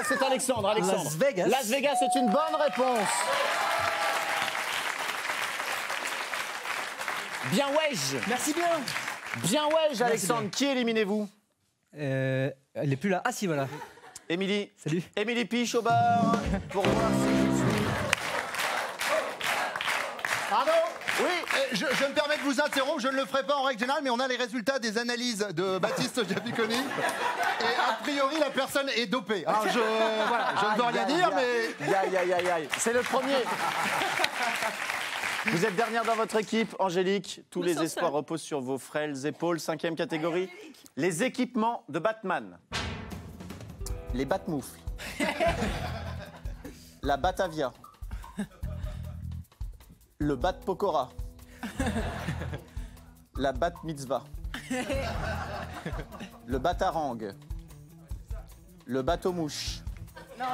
C'est Alexandre. Las Vegas. Las Vegas, c'est une bonne réponse. Bien wesh. Merci bien. Bien wesh, Alexandre. Qui éliminez-vous? Elle est plus là. Ah si, voilà. Émilie. Salut. Émilie Piche au bar pour voir si je suis... Bravo. Oui. Je me permets de vous interrompre, je ne le ferai pas en règle générale, mais on a les résultats des analyses de Baptiste Giapiconi. Et a priori, la personne est dopée. Alors je ne veux rien dire, mais... Aïe. C'est le premier. Vous êtes dernière dans votre équipe, Angélique. Tous les espoirs reposent sur vos frêles épaules. 5e catégorie. Les équipements de Batman. Les Batmoufles. La Batavia. Le Bat Pokora. La Bat Mitzvah. Le Batarang. Le bateau mouche. Non.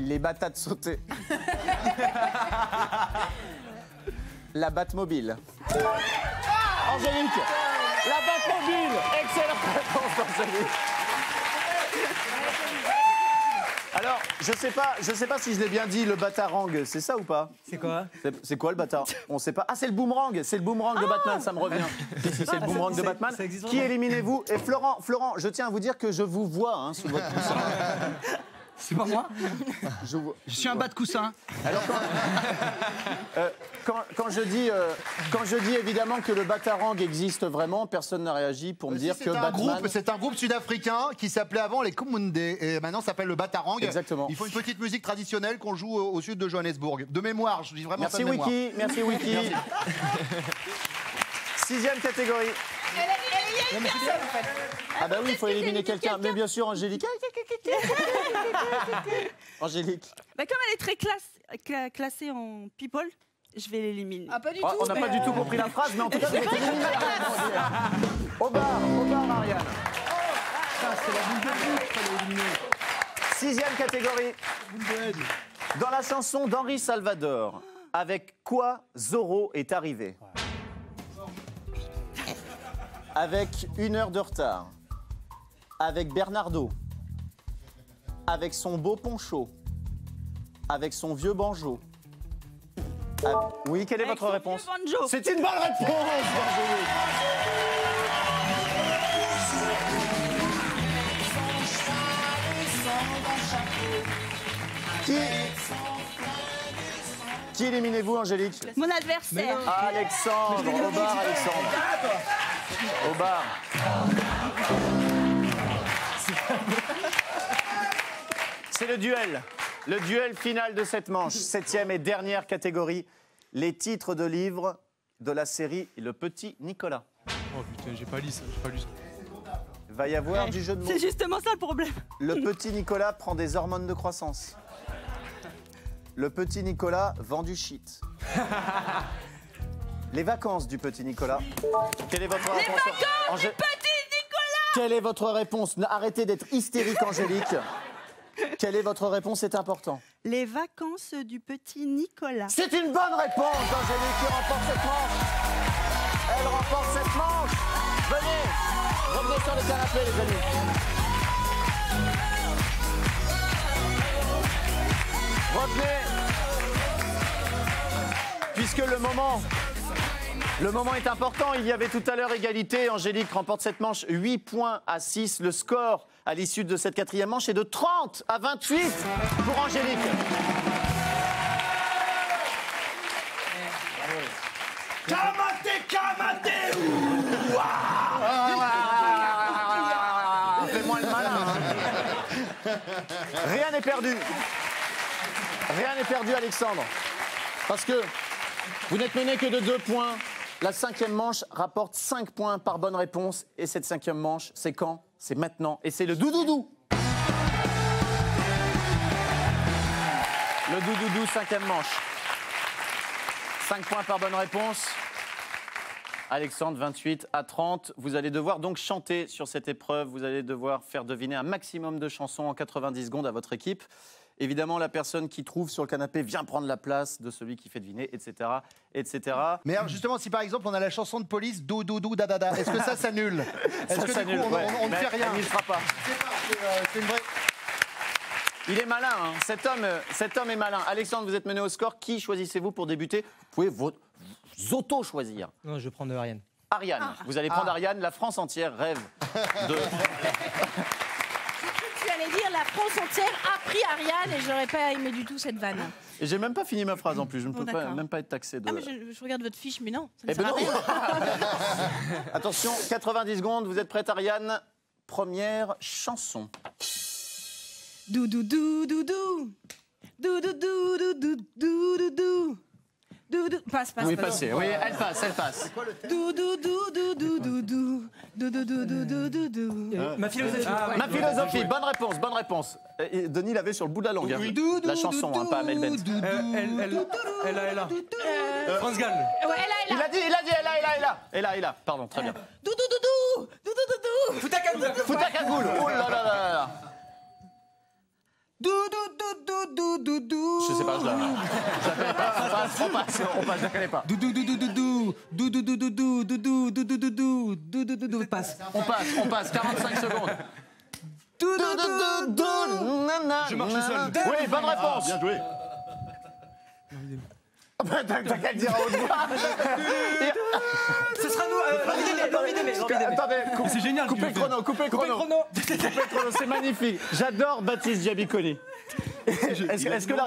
Les batates sautées. La Batmobile. Angélique. La Batmobile. Excellente réponse d'Angélique. Alors, je sais pas si je l'ai bien dit, le batarang, c'est ça ou pas? C'est quoi? C'est quoi le bâtard? On sait pas. Ah, c'est le boomerang de Batman, ça me revient. Si, c'est le boomerang de Batman. Qui éliminez-vous? Et Florent, je tiens à vous dire que je vous vois sous votre coussin. C'est pas moi. Je suis un bas de coussin. Alors quand je dis évidemment que le batarang existe vraiment, personne n'a réagi pour me dire que Batman... C'est un groupe sud-africain qui s'appelait avant les Kumunde et maintenant s'appelle le Batarang. Exactement. Ils font une petite musique traditionnelle qu'on joue au sud de Johannesburg. De mémoire, je dis vraiment ça de mémoire. Merci Wiki. 6e catégorie. Elle est personne, en fait. Ah bah oui, il faut éliminer quelqu'un. Mais bien sûr, Angélique. Angélique. Bah, comme elle est très classée en people, je vais l'éliminer. Ah, pas du tout. On n'a pas du tout compris la phrase, mais en tout cas, vous êtes éliminée. Au bar, Marianne. C'est la 6e catégorie. Dans la chanson d'Henri Salvador, avec quoi Zorro est arrivé? Avec 1 heure de retard. Avec Bernardo. Avec son beau poncho. Avec son vieux banjo. Oui, quelle est votre réponse? C'est une bonne réponse, Angélique. Qui éliminez-vous, Angélique? Mon adversaire. Alexandre, au bar, Alexandre. Au bar. C'est le duel final de cette manche. 7e et dernière catégorie, les titres de livres de la série Le Petit Nicolas. Oh putain, j'ai pas lu ça. Il va y avoir du jeu de mots. C'est justement ça le problème. Le Petit Nicolas prend des hormones de croissance. Le Petit Nicolas vend du shit. Les vacances du Petit Nicolas. Quelle est votre réponse? Les vacances du Petit Nicolas. Quelle est votre réponse? Arrêtez d'être hystérique, Angélique. Quelle est votre réponse? C'est important. Les vacances du Petit Nicolas. C'est une bonne réponse d'Angélique qui remporte cette manche. Elle remporte cette manche. Venez, revenez sur le canapé, les amis. Revenez. Puisque le moment est important. Il y avait tout à l'heure égalité. Angélique remporte cette manche 8 points à 6. Le score à l'issue de cette 4e manche est de 30 à 28 pour Angélique. Kamate. Fais-moi le malin. Rien n'est perdu. Rien n'est perdu, Alexandre. Parce que vous n'êtes mené que de 2 points. La 5e manche rapporte 5 points par bonne réponse. Et cette 5e manche, c'est quand? C'est maintenant. Et c'est le doudoudou. Le doudoudou, 5e manche. 5 points par bonne réponse. Alexandre, 28 à 30. Vous allez devoir donc chanter sur cette épreuve. Vous allez devoir faire deviner un maximum de chansons en 90 secondes à votre équipe. Évidemment, la personne qui trouve sur le canapé vient prendre la place de celui qui fait deviner, etc. etc. Mais alors justement, si par exemple on a la chanson de police, do do do da da da, est-ce que ça s'annule? Est-ce que du coup on ne fait rien? Il ne fera pas. C'est une vraie... Il est malin, hein. Cet homme est malin. Alexandre, vous êtes mené au score. Qui choisissez-vous pour débuter? Vous pouvez vous auto-choisir. Non, je vais prendre Ariane. Ariane. Vous allez prendre Ariane. La France entière rêve de... Tu allais dire la France entière a pris Ariane et j'aurais pas aimé du tout cette vanne. Et j'ai même pas fini ma phrase en plus. Je ne peux même pas être taxé de... Ah mais je regarde votre fiche, mais non. Ça ne Eh ben sert à non. rien. Attention, 90 secondes. Vous êtes prête, Ariane? Première chanson. Dou dou dou dou dou. Dou dou dou dou dou dou dou dou. Doudou. Passe. Oui, passez. Oui, elle passe. Doudou, doudou, doudou, doudou, doudou, doudou. Ma philosophie. Ma philosophie, bonne réponse. Et Denis l'avait sur le bout de la langue. Oui. La chanson, hein, pas Amel Bent. Elle. France Gall. Ouais, elle a. Il a dit, pardon, très bien. Doudou. Fouta Cagoule. Oh là là. Je sais pas, je la connais pas. On passe, je la connais pas. Passe. On passe, 45 secondes. Je marche seul. Oui, bonne réponse. Bien joué. T'as qu'à le dire à haute voix. Ce sera nous. Attendez, C'est génial. coupez le chrono. Coupez le chrono, c'est magnifique. J'adore Baptiste Giabicoli. Est-ce que la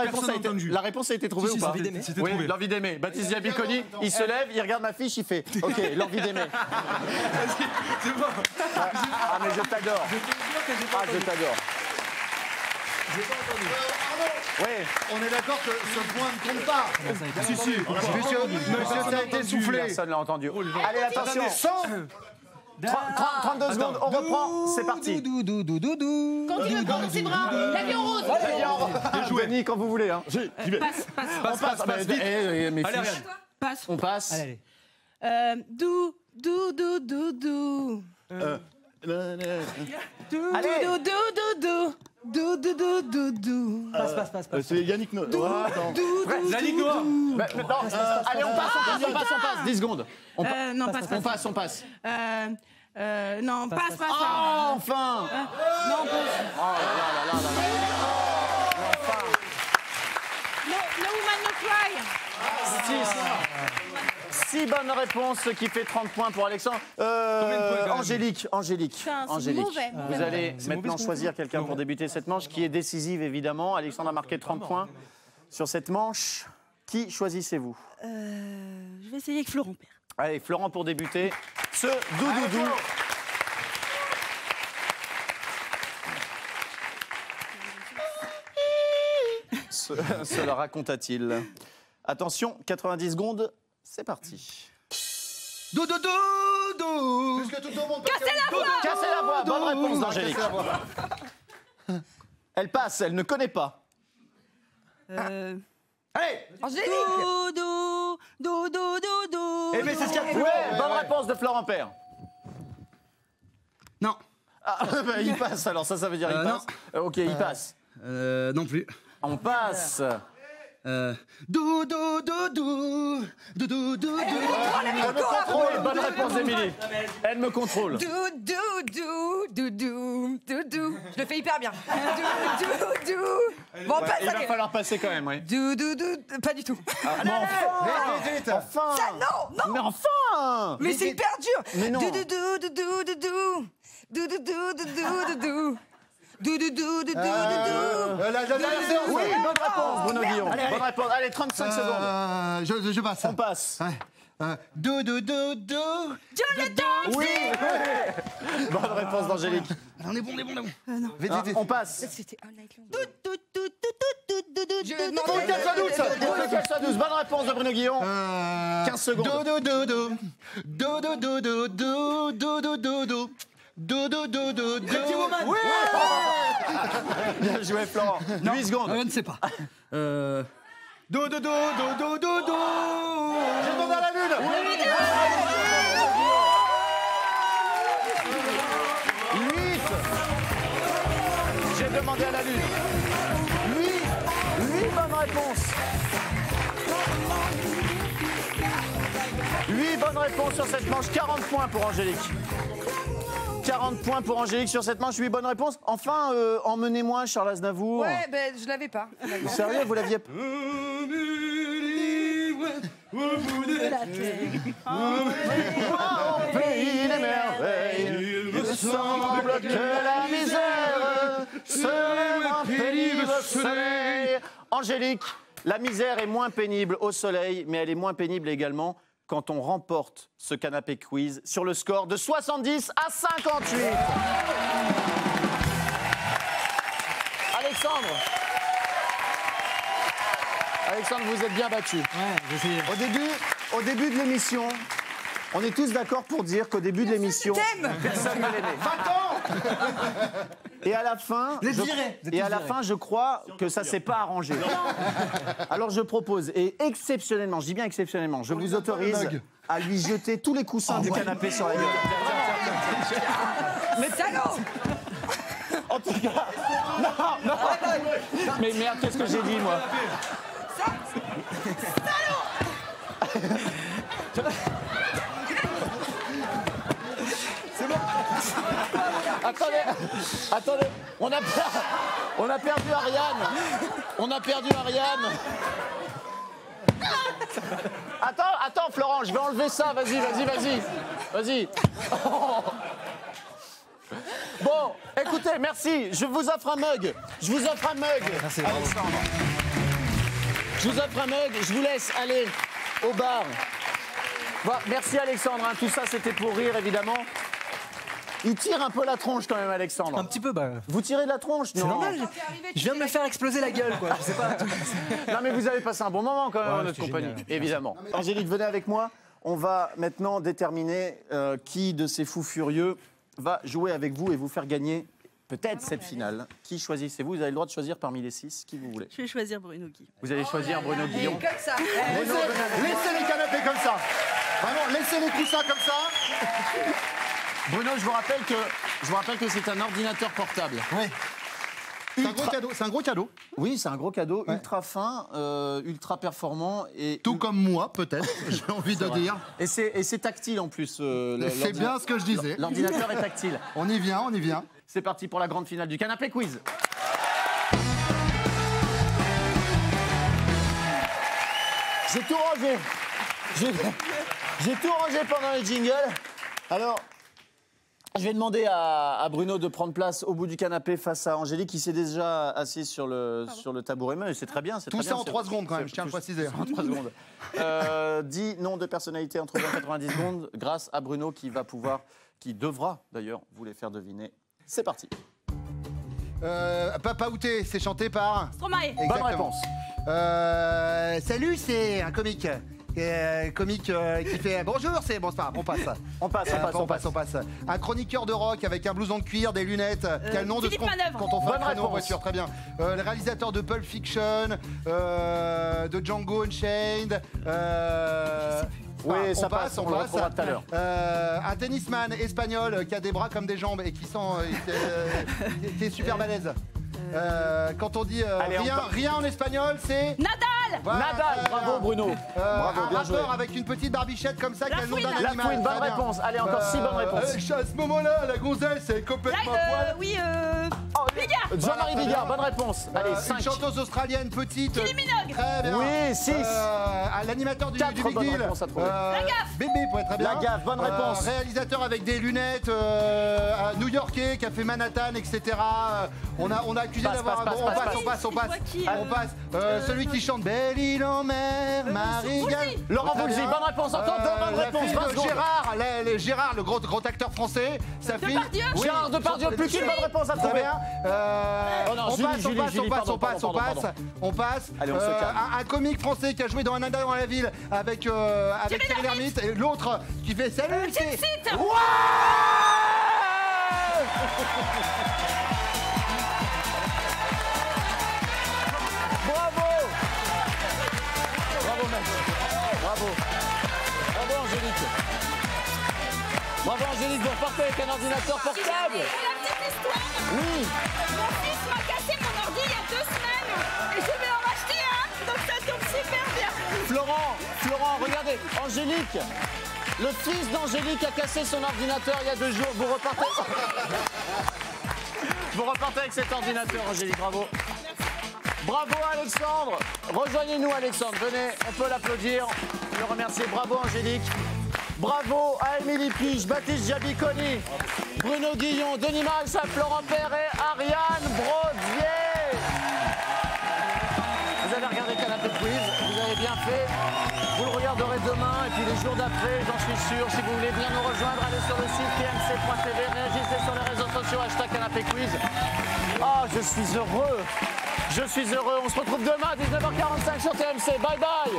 réponse a été trouvée ou pas? Oui, l'envie d'aimer. Baptiste Giabicoli, il se lève, il regarde ma fiche, il fait OK, l'envie d'aimer. C'est bon. Ah mais je t'adore. Je t'adore. Oui. On est d'accord que ce point ne compte pas. Si. Monsieur, ça a été soufflé. Personne l'a entendu. Allez, attention. 32 secondes, on reprend, c'est parti. Continue, Sandra. L'avion rose. Bien joué. Denis, quand vous voulez. Hein. Passe. On passe. Mes Allez, fiches. Passe. On passe. Allez. Dou. Allez. Dou. Passe. C'est Yannick Noah. Yannick Noah. Allez, on passe. 10 secondes. Non, passe. On passe. Non, passe. Oh, enfin. Non, passe. Oh là là. Enfin. No woman, no cry. 6 bonnes réponses, ce qui fait 30 points pour Alexandre. Angélique. C'est mauvais. Vous allez maintenant choisir quelqu'un pour débuter cette manche qui est décisive, évidemment. Alexandre a marqué 30 points sur cette manche. Qui choisissez-vous? Je vais essayer avec Florent Père. Allez, Florent pour débuter. Ce doudoudou. Cela raconta-t-il. Attention, 90 secondes, c'est parti. Puisque tout le monde Casser la voix. Bonne réponse d'Angélique. Elle passe, elle ne connaît pas. Allez. Angélique. Do. Eh bien, c'est ce qu'il y a de plus. Ouais, bonne réponse de Florent Père. Non. Ah, bah, il passe alors, ça veut dire il passe. Ok, il passe. Non plus. On passe. Elle me contrôle. Bonne réponse d'Émilie. Elle me contrôle. Doudou. Je le fais hyper bien. Doudou. Bon, passe, Il va allez. falloir passer quand même, oui. Doudou. Pas du tout. Mais enfin. Ça, non. Mais enfin. Mais c'est hyper dur. Mais non. Doudou. Oui, bonne réponse, Bruno Guillon. Bonne réponse. Allez, 35 secondes. Je passe. On passe. Jonathan. Oui. Bonne réponse d'Angélique. On est bon. On passe. C'était un night long. Pour qu'elle soit douce. Bonne réponse de Bruno Guillon. 15 secondes. Oui. Bien joué, Florent. 8 secondes. Je ne sais pas. J'ai demandé à la lune. 8. J'ai demandé à la lune. 8. réponses. 8 bonnes réponses sur cette manche, 40 points pour Angélique. 40 points pour Angélique sur cette manche, 8 bonnes réponses. Enfin, emmenez-moi Charles Aznavour. Ouais, ben je l'avais pas. Sérieux, vous l'aviez pas? Au pays des merveilles, il me semble que la misère serait moins pénible au soleil. Angélique, la misère est moins pénible au soleil, mais elle est moins pénible également quand on remporte ce canapé quiz sur le score de 70 à 58. Alexandre, vous êtes bien battu. Ouais, j'essayais. Au début de l'émission, on est tous d'accord pour dire qu'au début de l'émission, personne ne l'aimait. 20 ans. Et à la fin, je crois que ça s'est pas arrangé. Alors je propose, et exceptionnellement, je dis bien exceptionnellement, je vous autorise à lui jeter tous les coussins du canapé sur la gueule. Mais salaud. En tout cas, non. Mais merde, qu'est-ce que j'ai dit moi? C'est bon. Attendez, on a perdu Ariane. Attends, Florent, je vais enlever ça. Vas-y. Oh. Bon, écoutez, merci. Je vous offre un mug. Merci, Alexandre. Je vous offre un mug. Je vous laisse aller au bar. Bon, merci Alexandre. Hein. Tout ça, c'était pour rire, évidemment. Il tire un peu la tronche quand même, Alexandre. Un petit peu, bah. Vous tirez de la tronche, non? C'est normal. Je viens de me faire exploser la gueule, quoi. Je sais pas. Non, mais vous avez passé un bon moment quand même en notre compagnie, évidemment. Angélique, venez avec moi. On va maintenant déterminer qui de ces fous furieux va jouer avec vous et vous faire gagner peut-être cette finale. Qui choisissez-vous? Vous avez le droit de choisir parmi les 6 qui vous voulez. Je vais choisir Bruno Guillon. Vous allez choisir Bruno Guillon. Comme ça. Laissez les canapés comme ça. Vraiment, laissez les coussins comme ça. Bruno, je vous rappelle que c'est un ordinateur portable. Oui. C'est un gros cadeau. Oui, c'est un gros cadeau, ultra fin, ultra performant. Et tout comme moi, peut-être, j'ai envie de dire. Et c'est tactile en plus. C'est bien ce que je disais. L'ordinateur est tactile. On y vient. C'est parti pour la grande finale du canapé quiz. J'ai tout rangé. J'ai tout rangé pendant les jingles. Alors, je vais demander à Bruno de prendre place au bout du canapé face à Angélique qui s'est déjà assise sur le tabouret. Mais c'est très bien. Tout ça en 3 secondes quand même, je tiens à le préciser. En 3 secondes. 10 noms de personnalités entre 20 et 90 secondes grâce à Bruno qui devra d'ailleurs vous les faire deviner. C'est parti. Papa Outé, c'est chanté par Stromae. Bonne réponse. Salut, c'est un comique. Comique qui fait bonjour, c'est bon, c'est pas grave, on passe. On passe. Un chroniqueur de rock avec un blouson de cuir, des lunettes. Quel nom de ce quand on fait un créneau en voiture, très bien. Le réalisateur de Pulp Fiction, de Django Unchained. Oui, ça passe, on le retrouvera tout à l'heure. Un tennisman espagnol qui a des bras comme des jambes et qui est super balèze. Quand on dit rien en espagnol, c'est Nadal. Voilà, Nadal, bravo Bruno. Bravo, un bien joué. rappeur avec une petite barbichette comme ça, quel nom d'un animal. La Fouine, bonne réponse. Allez, encore 6 bonnes réponses. À ce moment-là, la gonzesse, c'est complètement à poil. Oui, Bigard. Jean-Marie Bigard, bonne réponse. Allez, 5. Une chanteuse australienne petite. Kylie Minogue. Très bien. Oui, 6. L'animateur du Big bonnes Deal. réponses à trouver. La Gaffe. Bébé, ouais, très bien. La Gaffe, bonne réponse. Réalisateur avec des lunettes, new-yorkais, qui a fait Manhattan, etc. On a accusé d'avoir... On passe. Celui qui chante Belle île en mer, Marie-Galles. Laurent Voulzy, bonne réponse. Encore 2 bonnes réponses. Gérard, le gros acteur français. Sa fille. Gérard Depardieu, plus qu'une bonne réponse à trouver. On passe. Allez, on se calme. Un comique français qui a joué dans Un Indien dans la ville avec Thierry Lhermitte. Et l'autre qui fait salut. Bravo Angélique, vous repartez avec un ordinateur portable. Pour la petite histoire, Oui. mon fils m'a cassé mon ordi il y a 2 semaines et je vais en racheter un. Donc ça tombe super bien. Florent, regardez, Angélique. Le fils d'Angélique a cassé son ordinateur il y a 2 jours. Vous repartez avec cet ordinateur, Angélique, bravo. Bravo Alexandre. Rejoignez-nous Alexandre, venez, on peut l'applaudir, le remercier. Bravo Angélique. Bravo à Émilie Pige, Baptiste Jabiconi, Bruno Guillon, Denis Marissa, Florent Père et Ariane Brodier. Vous avez regardé Canapé Quiz, vous avez bien fait. Vous le regarderez demain et puis les jours d'après, j'en suis sûr. Si vous voulez venir nous rejoindre, allez sur le site tmc.tv, réagissez sur les réseaux sociaux, #Canapé Quiz. Oh, je suis heureux. On se retrouve demain à 19h45 sur TMC. Bye bye.